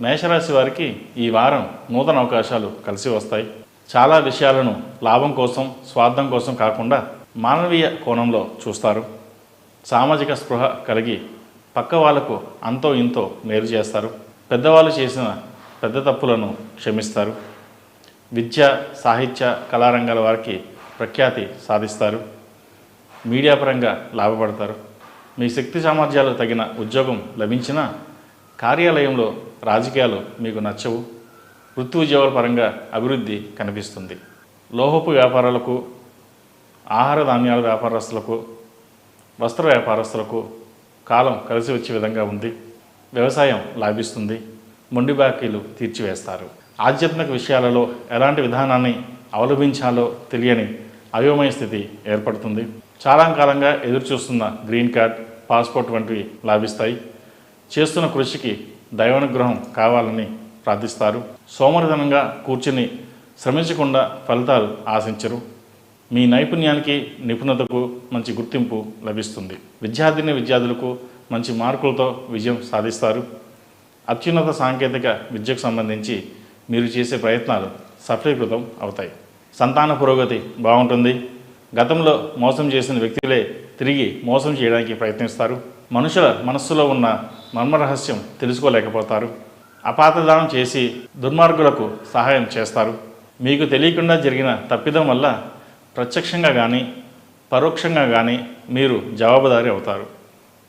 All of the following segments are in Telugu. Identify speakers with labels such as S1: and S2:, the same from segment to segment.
S1: మేషరాశి వారికి ఈ వారం నూతన అవకాశాలు కలిసి వస్తాయి. చాలా విషయాలను లాభం కోసం, స్వార్థం కోసం కాకుండా మానవీయ కోణంలో చూస్తారు. సామాజిక స్పృహ కలిగి పక్క వాళ్లకు అంతో ఇంతో మేలు చేస్తారు. పెద్దవాళ్ళు చేసిన పెద్ద తప్పులను క్షమిస్తారు. విద్య, సాహిత్య, కళారంగాల వారికి ప్రఖ్యాతి సాధిస్తారు. మీడియా పరంగా లాభపడతారు. మీ శక్తి సామర్థ్యాలు తగిన ఉద్యోగం లభించినా కార్యాలయంలో రాజకీయాలు మీకు నచ్చవు. వృత్తి ఉద్యోగాల పరంగా అభివృద్ధి కనిపిస్తుంది. లోహపు వ్యాపారాలకు, ఆహార ధాన్యాల వ్యాపారస్తులకు, వస్త్ర వ్యాపారస్తులకు కాలం కలిసి వచ్చే విధంగా ఉంది. వ్యవసాయం లాభిస్తుంది. మొండి బాకీలు తీర్చివేస్తారు. ఆధ్యాత్మిక విషయాలలో ఎలాంటి విధానాన్ని అవలంబించాలో తెలియని అయోమయ స్థితి ఏర్పడుతుంది. చాలా కాలంగా ఎదురుచూస్తున్న గ్రీన్ కార్డ్, పాస్పోర్ట్ వంటివి లాభిస్తాయి. చేస్తున్న కృషికి దైవానుగ్రహం కావాలని ప్రార్థిస్తారు. సోమరితనంగా కూర్చుని శ్రమించకుండా ఫలితాలు ఆశించరు. మీ నైపుణ్యానికి, నిపుణతకు మంచి గుర్తింపు లభిస్తుంది. విద్యార్థులకు మంచి మార్కులతో విజయం సాధిస్తారు. అత్యున్నత సాంకేతిక విద్యకు సంబంధించి మీరు చేసే ప్రయత్నాలు సఫలీకృతం అవుతాయి. సంతాన పురోగతి బాగుంటుంది. గతంలో మోసం చేసిన వ్యక్తులే తిరిగి మోసం చేయడానికి ప్రయత్నిస్తారు. మనుషుల మనస్సులో ఉన్న మర్మరహస్యం తెలుసుకోలేకపోతారు. అపాతదానం చేసి దుర్మార్గులకు సహాయం చేస్తారు. మీకు తెలియకుండా జరిగిన తప్పిదం వల్ల ప్రత్యక్షంగా కానీ పరోక్షంగా కానీ మీరు జవాబుదారీ అవుతారు.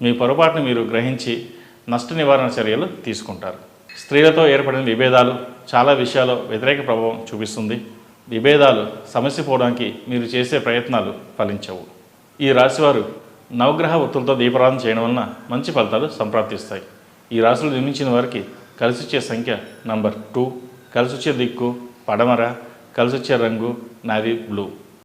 S1: మీ పొరపాటును మీరు గ్రహించి నష్ట నివారణ చర్యలు తీసుకుంటారు. స్త్రీలతో ఏర్పడిన విభేదాలు చాలా విషయాల్లో వ్యతిరేక ప్రభావం చూపిస్తుంది. విభేదాలు సమస్య పోవడానికి మీరు చేసే ప్రయత్నాలు ఫలించవు. ఈ రాశివారు నవగ్రహ ఒత్తులతో దీపారాధన చేయడం వలన మంచి ఫలితాలు సంప్రాప్తిస్తాయి. ఈ రాశులు జన్మించిన వారికి కలిసొచ్చే సంఖ్య నంబర్ 2, కలిసొచ్చే దిక్కు పడమర, కలిసొచ్చే రంగు నావీ బ్లూ.